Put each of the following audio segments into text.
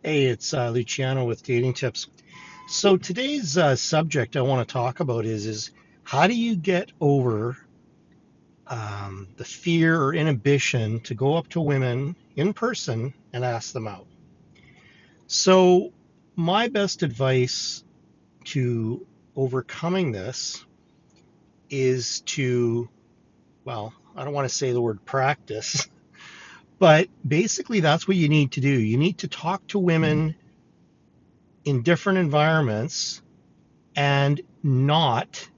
Hey, it's Luciano with Dating Tips. So today's subject I want to talk about is how do you get over the fear or inhibition to go up to women in person and ask them out? So my best advice to overcoming this is to, well, I don't want to say the word practice, but basically that's what you need to do. You need to talk to women in different environments and not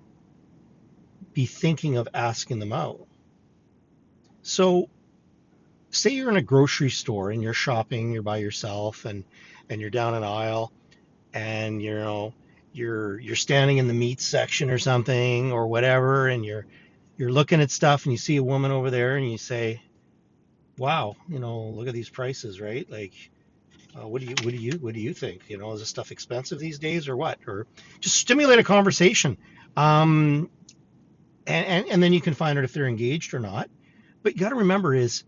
be thinking of asking them out. So, say you're in a grocery store and you're shopping, you're by yourself, and you're down an aisle, and you're standing in the meat section or something or whatever, and you're looking at stuff, and you see a woman over there, and you say, "Wow, look at these prices, right? Like, what do you think? Is this stuff expensive these days or what?" Or just stimulate a conversation. Um, and then you can find out if they're engaged or not. But you got to remember is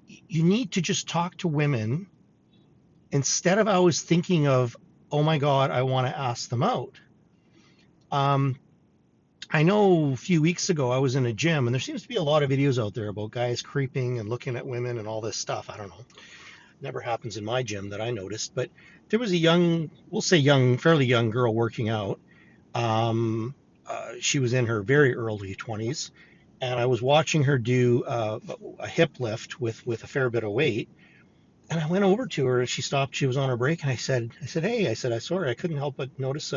you need to just talk to women instead of always thinking of, oh my God, I want to ask them out. Um, I know a few weeks ago I was in a gym and there seems to be a lot of videos out there about guys creeping and looking at women and all this stuff. I don't know. Never happens in my gym that I noticed, but there was a young, we'll say young, fairly young girl working out. Um, she was in her very early 20s, and I was watching her do a hip lift with a fair bit of weight. And I went over to her and she stopped. She was on her break, and I said, hey, I sorry, I couldn't help but notice,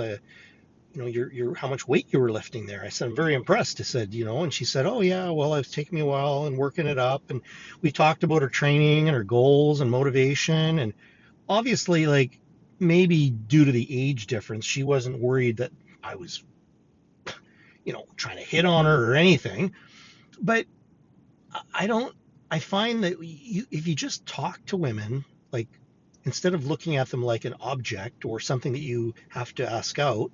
your how much weight you were lifting there. I said, I'm very impressed. I said, and she said, oh yeah, well, it's taken me a while and working it up. And we talked about her training and her goals and motivation. And obviously, like maybe due to the age difference, she wasn't worried that I was, trying to hit on her or anything. But I don't. I find that if you just talk to women, like instead of looking at them like an object or something that you have to ask out,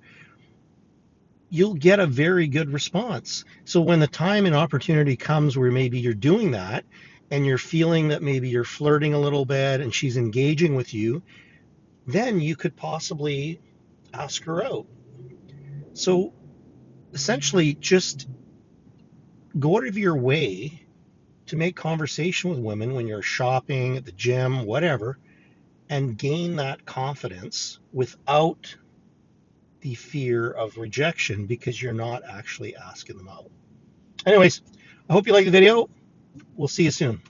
you'll get a very good response. So when the time and opportunity comes where maybe you're doing that and you're feeling that maybe you're flirting a little bit and she's engaging with you, then you could possibly ask her out. So essentially, just go out of your way to make conversation with women when you're shopping, at the gym, whatever, and gain that confidence without the fear of rejection because you're not actually asking them out. Anyways, I hope you like the video. We'll see you soon.